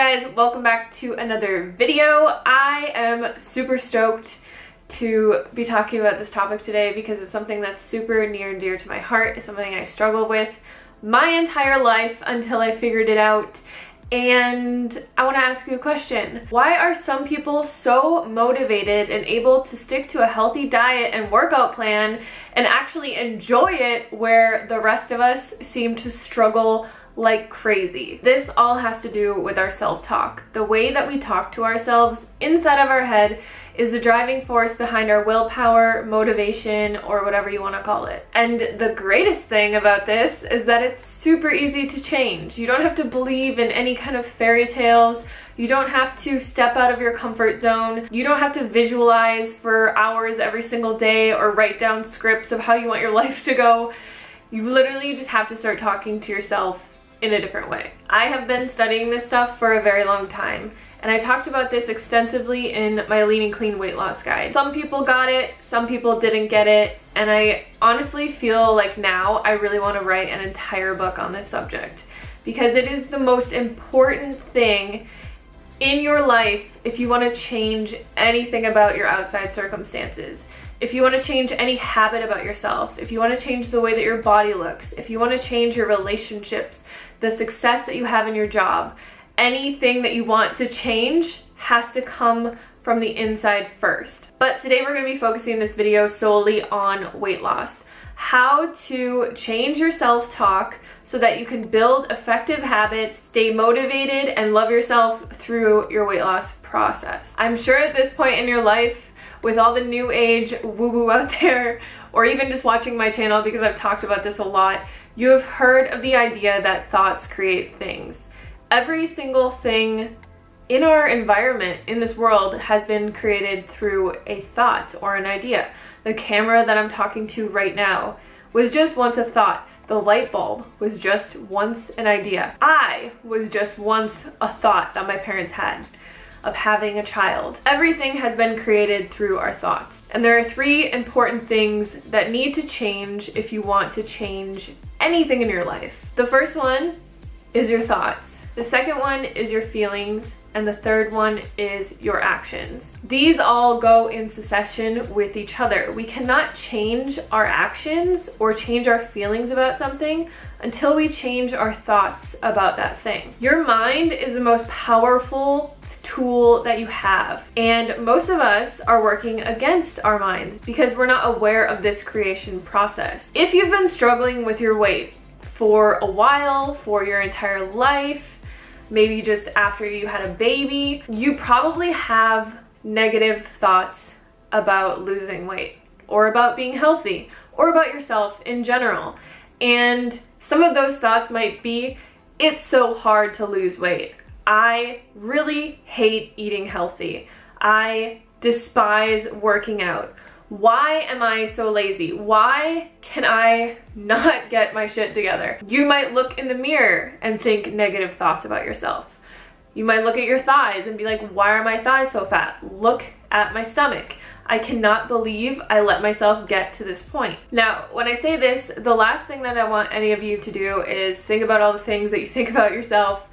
guys, welcome back to another video. I am super stoked to be talking about this topic today because it's something that's super near and dear to my heart. It's something I struggled with my entire life until I figured it out. And I want to ask you a question. Why are some people so motivated and able to stick to a healthy diet and workout plan and actually enjoy it, where the rest of us seem to struggle like crazy? This all has to do with our self-talk. The way that we talk to ourselves inside of our head is the driving force behind our willpower, motivation, or whatever you want to call it. And the greatest thing about this is that it's super easy to change. You don't have to believe in any kind of fairy tales. You don't have to step out of your comfort zone. You don't have to visualize for hours every single day or write down scripts of how you want your life to go. You literally just have to start talking to yourself in a different way. I have been studying this stuff for a very long time, and I talked about this extensively in my Lean and Clean weight loss guide. Some people got it, some people didn't get it, and I honestly feel like now I really want to write an entire book on this subject because it is the most important thing in your life if you want to change anything about your outside circumstances. If you want to change any habit about yourself, if you want to change the way that your body looks, if you want to change your relationships, the success that you have in your job, anything that you want to change has to come from the inside first. But today we're going to be focusing this video solely on weight loss. How to change your self-talk so that you can build effective habits, stay motivated, and love yourself through your weight loss process. I'm sure at this point in your life, with all the new age woo-woo out there, or even just watching my channel because I've talked about this a lot, you have heard of the idea that thoughts create things. Every single thing in our environment, in this world, has been created through a thought or an idea. The camera that I'm talking to right now was just once a thought. The light bulb was just once an idea. I was just once a thought that my parents had of having a child. Everything has been created through our thoughts. And there are three important things that need to change if you want to change anything in your life. The first one is your thoughts. The second one is your feelings. And the third one is your actions. These all go in succession with each other. We cannot change our actions or change our feelings about something until we change our thoughts about that thing. Your mind is the most powerful tool that you have, and most of us are working against our minds because we're not aware of this creation process. If you've been struggling with your weight for a while, for your entire life, maybe just after you had a baby, you probably have negative thoughts about losing weight or about being healthy or about yourself in general. And some of those thoughts might be, it's so hard to lose weight. I really hate eating healthy. I despise working out. Why am I so lazy? Why can I not get my shit together? You might look in the mirror and think negative thoughts about yourself. You might look at your thighs and be like, why are my thighs so fat? Look at my stomach. I cannot believe I let myself get to this point. Now, when I say this, the last thing that I want any of you to do is think about all the things that you think about yourself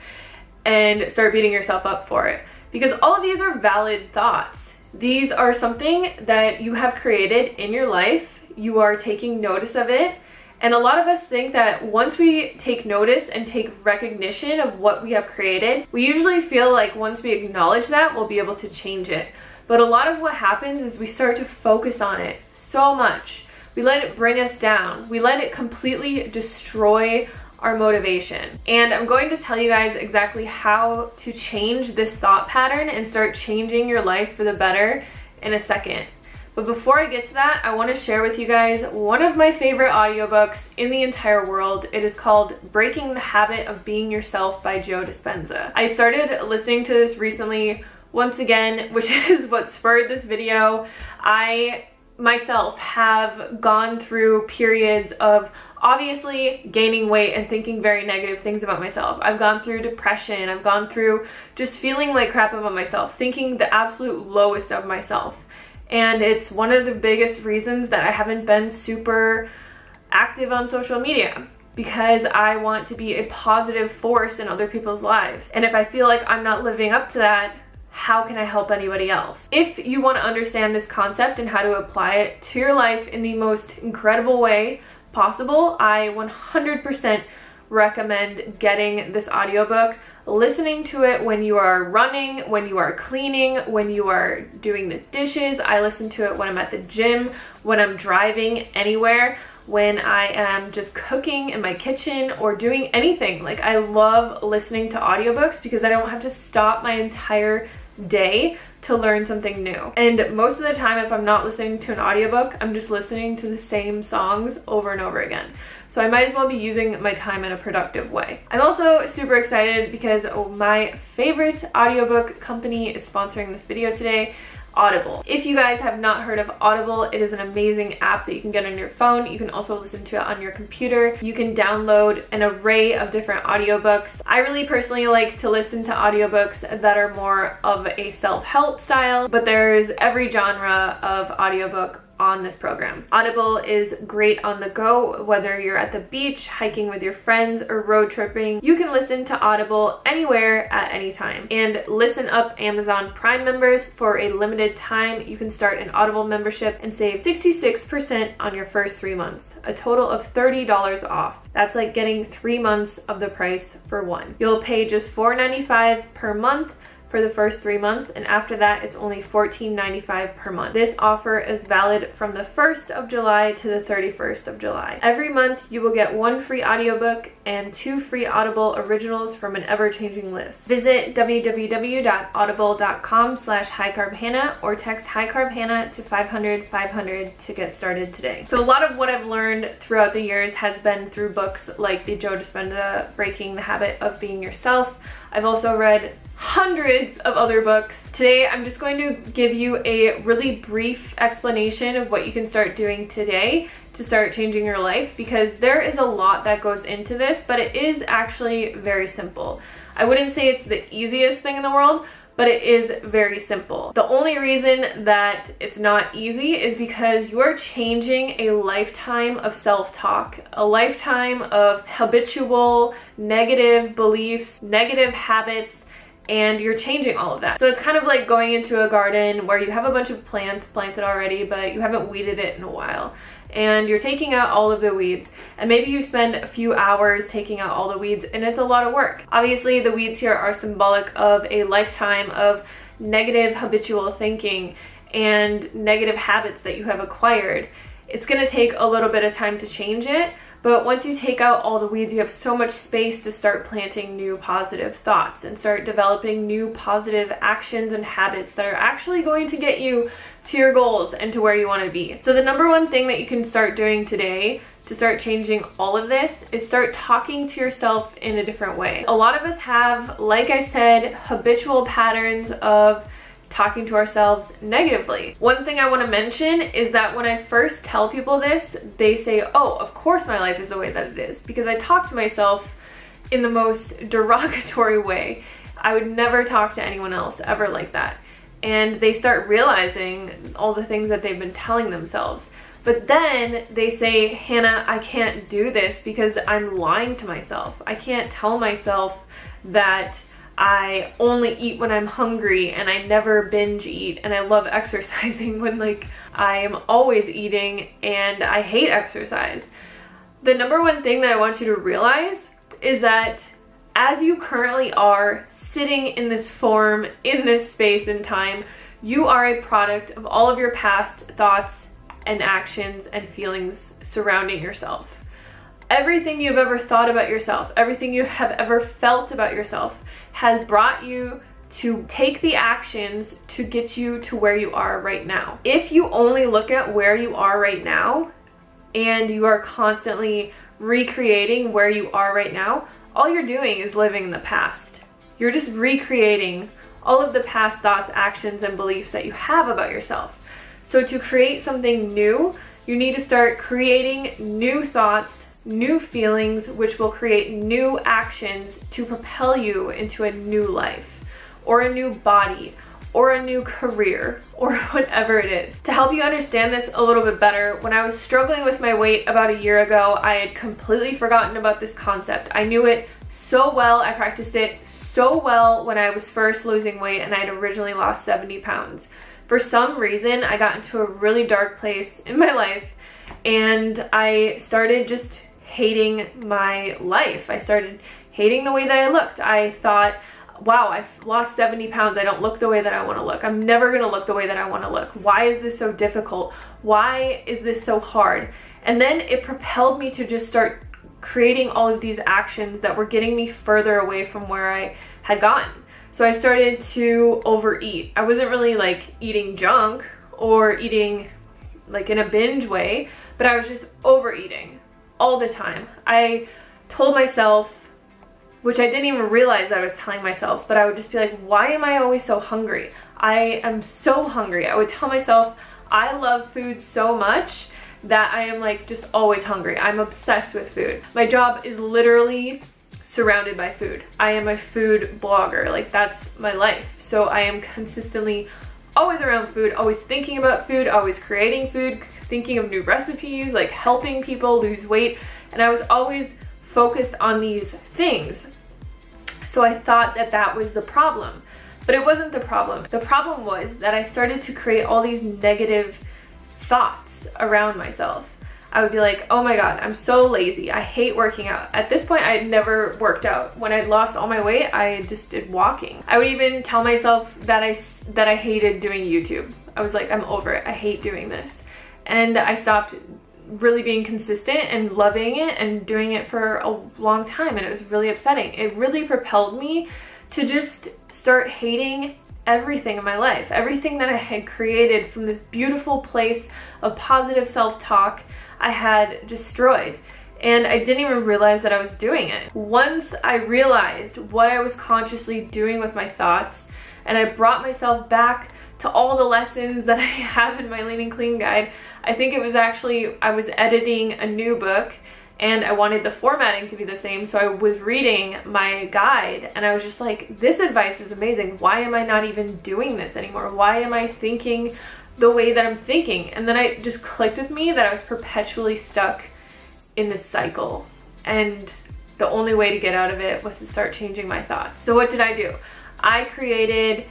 and start beating yourself up for it. Because all of these are valid thoughts. These are something that you have created in your life. You are taking notice of it. And a lot of us think that once we take notice and take recognition of what we have created, we usually feel like once we acknowledge that, we'll be able to change it. But a lot of what happens is we start to focus on it so much. We let it bring us down. We let it completely destroy our motivation. And I'm going to tell you guys exactly how to change this thought pattern and start changing your life for the better in a second. But before I get to that, I want to share with you guys one of my favorite audiobooks in the entire world. It is called Breaking the Habit of Being Yourself by Joe Dispenza. I started listening to this recently once again, which is what spurred this video. I myself have gone through periods of obviously gaining weight and thinking very negative things about myself. I've gone through depression. I've gone through just feeling like crap about myself, thinking the absolute lowest of myself. And it's one of the biggest reasons that I haven't been super active on social media. because I want to be a positive force in other people's lives. And if I feel like I'm not living up to that, how can I help anybody else? If you want to understand this concept and how to apply it to your life in the most incredible way possible, I 100% recommend getting this audiobook, listening to it when you are running, when you are cleaning, when you are doing the dishes. I listen to it when I'm at the gym, when I'm driving anywhere, when I am just cooking in my kitchen or doing anything. Like, I love listening to audiobooks because I don't have to stop my entire day to learn something new. And most of the time, if I'm not listening to an audiobook, I'm just listening to the same songs over and over again. So I might as well be using my time in a productive way. I'm also super excited because my favorite audiobook company is sponsoring this video today, Audible. If you guys have not heard of Audible, it is an amazing app that you can get on your phone. You can also listen to it on your computer. You can download an array of different audiobooks. I really personally like to listen to audiobooks that are more of a self-help style, but there's every genre of audiobook on this program. Audible is great on the go, whether you're at the beach, hiking with your friends, or road tripping. You can listen to Audible anywhere at any time. And listen up, Amazon Prime members, for a limited time, you can start an Audible membership and save 66% on your first 3 months, a total of $30 off. That's like getting 3 months of the price for one. You'll pay just $4.95 per month for the first 3 months, and after that it's only $14.95 per month. This offer is valid from the 1st of July to the 31st of July. Every month you will get 1 free audiobook and 2 free Audible originals from an ever-changing list. Visit www.audible.com/highcarbhannah or text highcarbhannah to 500-500 to get started today. So a lot of what I've learned throughout the years has been through books like the Joe Dispenza Breaking the Habit of Being Yourself. I've also read hundreds of other books. Today, I'm just going to give you a really brief explanation of what you can start doing today to start changing your life, because there is a lot that goes into this, but it is actually very simple. I wouldn't say it's the easiest thing in the world, but it is very simple. The only reason that it's not easy is because you're changing a lifetime of self-talk, a lifetime of habitual negative beliefs, negative habits, and you're changing all of that. So it's kind of like going into a garden where you have a bunch of plants planted already, but you haven't weeded it in a while. And you're taking out all of the weeds, and maybe you spend a few hours taking out all the weeds, and it's a lot of work. Obviously, the weeds here are symbolic of a lifetime of negative habitual thinking and negative habits that you have acquired. It's gonna take a little bit of time to change it, but once you take out all the weeds, you have so much space to start planting new positive thoughts and start developing new positive actions and habits that are actually going to get you to your goals and to where you want to be. So the number one thing that you can start doing today to start changing all of this is start talking to yourself in a different way. A lot of us have, like I said, habitual patterns of talking to ourselves negatively. One thing I want to mention is that when I first tell people this, they say, oh, of course my life is the way that it is, because I talk to myself in the most derogatory way. I would never talk to anyone else ever like that. And they start realizing all the things that they've been telling themselves. But then they say, Hannah, I can't do this because I'm lying to myself. I can't tell myself that I only eat when I'm hungry and I never binge eat and I love exercising when like I am always eating and I hate exercise. The number one thing that I want you to realize is that as you currently are sitting in this form, in this space and time, you are a product of all of your past thoughts and actions and feelings surrounding yourself. Everything you've ever thought about yourself, everything you have ever felt about yourself has brought you to take the actions to get you to where you are right now. If you only look at where you are right now and you are constantly recreating where you are right now, all you're doing is living in the past. You're just recreating all of the past thoughts, actions, and beliefs that you have about yourself. So to create something new, you need to start creating new thoughts, new feelings, which will create new actions to propel you into a new life, or a new body, or a new career or whatever it is. To help you understand this a little bit better, when I was struggling with my weight about a year ago, I had completely forgotten about this concept. I knew it so well, I practiced it so well when I was first losing weight and I had originally lost 70 pounds. For some reason, I got into a really dark place in my life and I started just hating my life. I started hating the way that I looked. I thought, wow, I've lost 70 pounds. I don't look the way that I want to look. I'm never going to look the way that I want to look. Why is this so difficult? Why is this so hard? And then it propelled me to just start creating all of these actions that were getting me further away from where I had gotten. So I started to overeat. I wasn't really like eating junk or eating like in a binge way, but I was just overeating all the time. I told myself, which I didn't even realize that I was telling myself, but I would just be like, why am I always so hungry? I am so hungry. I would tell myself, I love food so much that I am like just always hungry. I'm obsessed with food. My job is literally surrounded by food. I am a food blogger. Like that's my life. So I am consistently always around food, always thinking about food, always creating food, thinking of new recipes, like helping people lose weight. And I was always focused on these things. So I thought that that was the problem, but it wasn't the problem. The problem was that I started to create all these negative thoughts around myself. I would be like, oh my God, I'm so lazy. I hate working out. At this point, I had never worked out. When I'd lost all my weight, I just did walking. I would even tell myself that I hated doing YouTube. I was like, I'm over it. I hate doing this. And I stopped really being consistent and loving it and doing it for a long time, and it was really upsetting. It really propelled me to just start hating everything in my life. Everything that I had created from this beautiful place of positive self-talk, I had destroyed. And I didn't even realize that I was doing it. Once I realized what I was consciously doing with my thoughts, and I brought myself back to all the lessons that I have in my Lean and Clean guide. I think it was actually, I was editing a new book and I wanted the formatting to be the same, so I was reading my guide and I was just like, this advice is amazing. Why am I not even doing this anymore? Why am I thinking the way that I'm thinking? And then it just clicked with me that I was perpetually stuck in this cycle, and the only way to get out of it was to start changing my thoughts. So what did I do? I created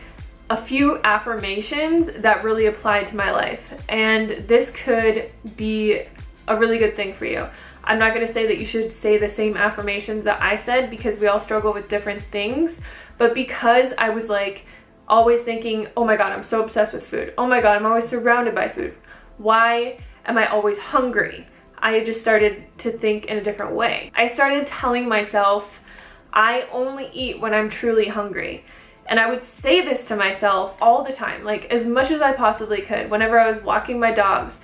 a few affirmations that really applied to my life, and this could be a really good thing for you. I'm not going to say that you should say the same affirmations that I said, because we all struggle with different things, but because I was like always thinking, oh my God, I'm so obsessed with food. Oh my God, I'm always surrounded by food. Why am I always hungry? I just started to think in a different way. I started telling myself, I only eat when I'm truly hungry. And I would say this to myself all the time, like as much as I possibly could. Whenever I was walking my dogs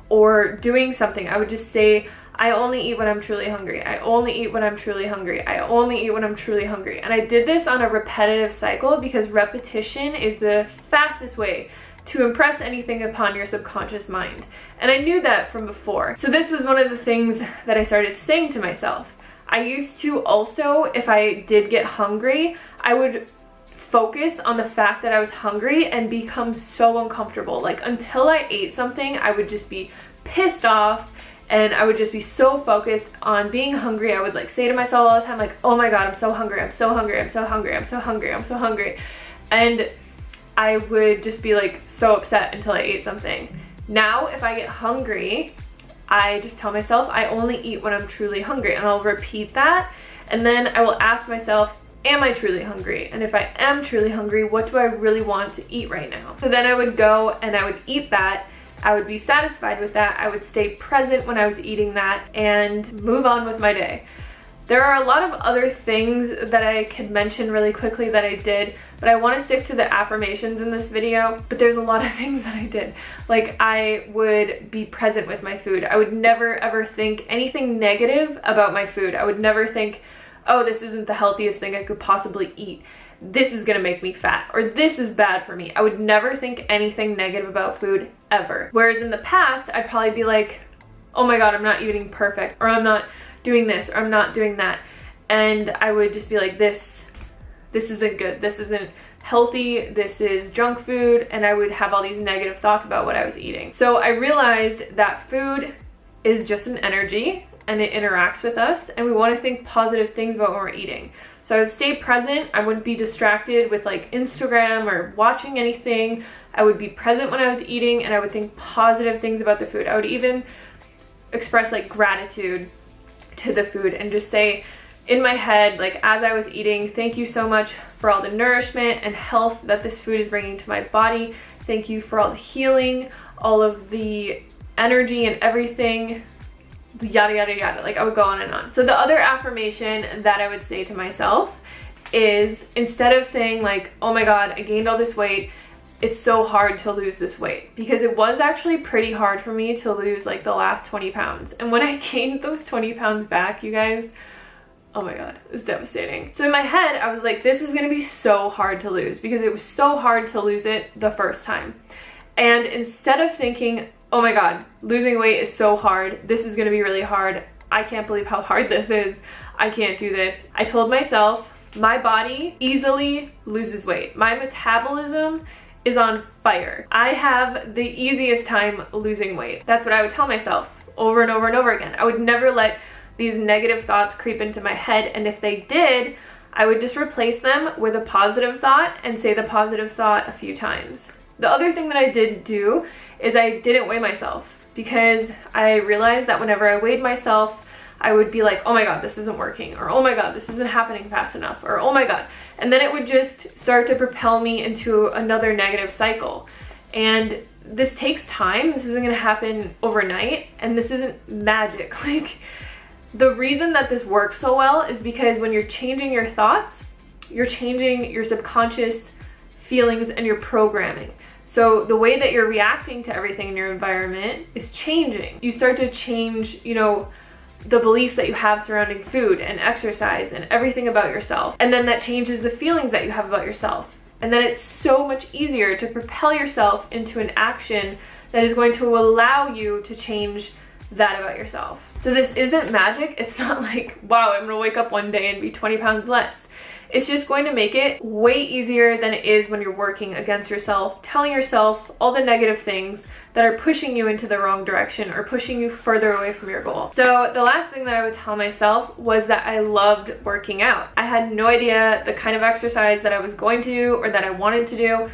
or doing something, I would just say, I only eat when I'm truly hungry. I only eat when I'm truly hungry. I only eat when I'm truly hungry. And I did this on a repetitive cycle because repetition is the fastest way to impress anything upon your subconscious mind. And I knew that from before. So this was one of the things that I started saying to myself. I used to also, if I did get hungry, I would focus on the fact that I was hungry and become so uncomfortable. Like until I ate something, I would just be pissed off and I would just be so focused on being hungry. I would like say to myself all the time, like, oh my God, I'm so hungry, I'm so hungry, I'm so hungry, I'm so hungry, I'm so hungry. And I would just be like so upset until I ate something. Now, if I get hungry, I just tell myself I only eat when I'm truly hungry, and I'll repeat that. And then I will ask myself, am I truly hungry? And if I am truly hungry, what do I really want to eat right now? So then I would go and I would eat that. I would be satisfied with that. I would stay present when I was eating that and move on with my day. There are a lot of other things that I could mention really quickly that I did, but I want to stick to the affirmations in this video. But there's a lot of things that I did. Like I would be present with my food. I would never ever think anything negative about my food. I would never think, oh, this isn't the healthiest thing I could possibly eat. This is gonna make me fat, or this is bad for me. I would never think anything negative about food ever. Whereas in the past, I'd probably be like, oh my God, I'm not eating perfect, or I'm not doing this, or I'm not doing that. And I would just be like, this this isn't good, this isn't healthy, this is junk food, and I would have all these negative thoughts about what I was eating. So I realized that food is just an energy and it interacts with us, and we want to think positive things about when we're eating. So I would stay present. I wouldn't be distracted with like Instagram or watching anything. I would be present when I was eating, and I would think positive things about the food. I would even express like gratitude to the food and just say in my head, like as I was eating, thank you so much for all the nourishment and health that this food is bringing to my body. Thank you for all the healing, all of the energy and everything, yada yada yada. Like I would go on and on. So the other affirmation that I would say to myself is, instead of saying like, oh my god, I gained all this weight, it's so hard to lose this weight, because it was actually pretty hard for me to lose like the last 20 pounds. And when I gained those 20 pounds back, you guys, oh my god, it was devastating. So in my head, I was like, this is gonna be so hard to lose, because it was so hard to lose it the first time. And instead of thinking, oh my god, losing weight is so hard, this is gonna be really hard, I can't believe how hard this is, I can't do this, I told myself, my body easily loses weight. My metabolism is on fire. I have the easiest time losing weight. That's what I would tell myself over and over and over again. I would never let these negative thoughts creep into my head, and if they did, I would just replace them with a positive thought and say the positive thought a few times. The other thing that I did do is I didn't weigh myself, because I realized that whenever I weighed myself, I would be like, oh my god, this isn't working, or oh my god, this isn't happening fast enough, or oh my god. And then it would just start to propel me into another negative cycle. And this takes time. This isn't gonna happen overnight, and this isn't magic. Like, the reason that this works so well is because when you're changing your thoughts, you're changing your subconscious feelings and your programming. So the way that you're reacting to everything in your environment is changing. You start to change, you know, the beliefs that you have surrounding food and exercise and everything about yourself. And then that changes the feelings that you have about yourself. And then it's so much easier to propel yourself into an action that is going to allow you to change that about yourself. So this isn't magic. It's not like, wow, I'm gonna wake up one day and be 20 pounds less. It's just going to make it way easier than it is when you're working against yourself, telling yourself all the negative things that are pushing you into the wrong direction or pushing you further away from your goal. So the last thing that I would tell myself was that I loved working out. I had no idea the kind of exercise that I was going to do or that I wanted to do,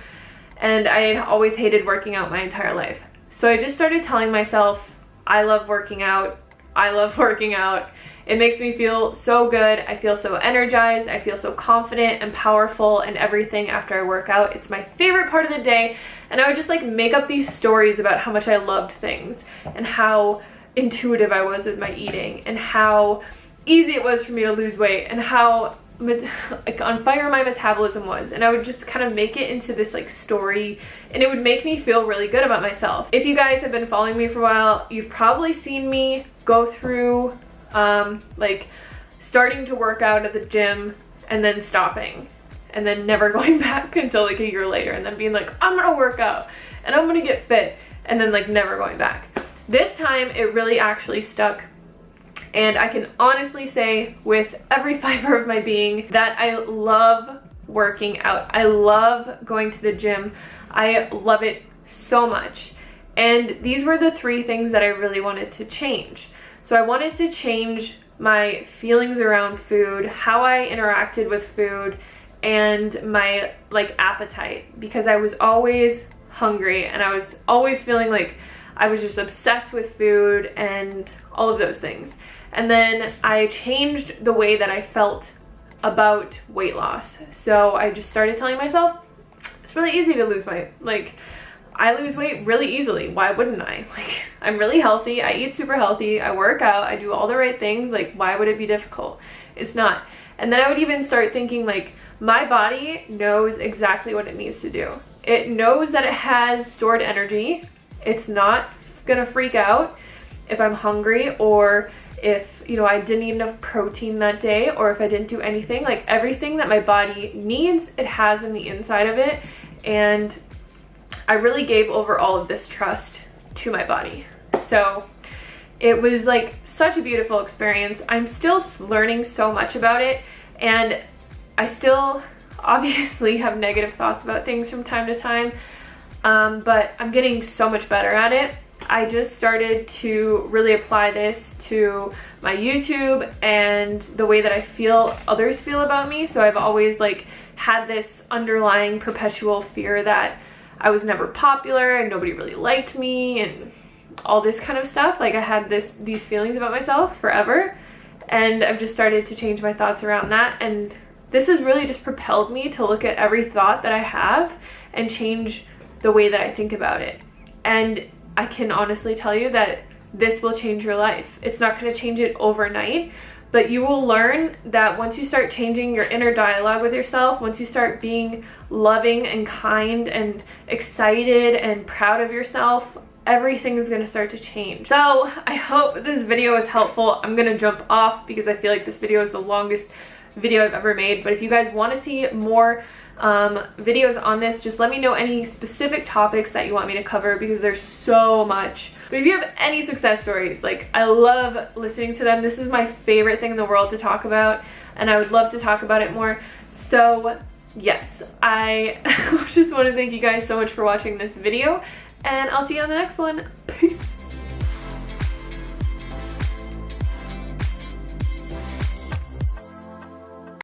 and I had always hated working out my entire life. So I just started telling myself, I love working out, I love working out. It makes me feel so good. I feel so energized. I feel so confident and powerful and everything after I work out. It's my favorite part of the day. And I would just like make up these stories about how much I loved things and how intuitive I was with my eating and how easy it was for me to lose weight and how like on fire my metabolism was. And I would just kind of make it into this like story, and it would make me feel really good about myself. If you guys have been following me for a while, you've probably seen me go through like starting to work out at the gym and then stopping and then never going back until like a year later, and then being like, I'm gonna work out and I'm gonna get fit, and then like never going back. This time it really actually stuck, and I can honestly say with every fiber of my being that I love working out. I love going to the gym. I love it so much. And these were the three things that I really wanted to change. So I wanted to change my feelings around food, how I interacted with food, and my like appetite, because I was always hungry and I was always feeling like I was just obsessed with food and all of those things. And then I changed the way that I felt about weight loss. So I just started telling myself, it's really easy to lose weight. Like, I lose weight really easily. Why wouldn't I? Like, I'm really healthy. I eat super healthy. I work out. I do all the right things. Like, why would it be difficult? It's not. And then I would even start thinking like, my body knows exactly what it needs to do. It knows that it has stored energy. It's not gonna freak out if I'm hungry, or if, you know, I didn't eat enough protein that day, or if I didn't do anything. Like, everything that my body needs, it has in the inside of it. And I really gave over all of this trust to my body. So it was like such a beautiful experience. I'm still learning so much about it, and I still obviously have negative thoughts about things from time to time, but I'm getting so much better at it. I just started to really apply this to my YouTube and the way that I feel others feel about me. So I've always like had this underlying perpetual fear that I was never popular and nobody really liked me and all this kind of stuff. Like I had these feelings about myself forever, and I've just started to change my thoughts around that, and this has really just propelled me to look at every thought that I have and change the way that I think about it. And I can honestly tell you that this will change your life. It's not going to change it overnight, but you will learn that once you start changing your inner dialogue with yourself, once you start being loving and kind and excited and proud of yourself, everything is going to start to change. So I hope this video is helpful. I'm going to jump off because I feel like this video is the longest video I've ever made, but if you guys want to see more videos on this, just let me know any specific topics that you want me to cover, because there's so much. But if you have any success stories, like, I love listening to them. This is my favorite thing in the world to talk about, and I would love to talk about it more. So yes, I just want to thank you guys so much for watching this video, and I'll see you on the next one. Peace.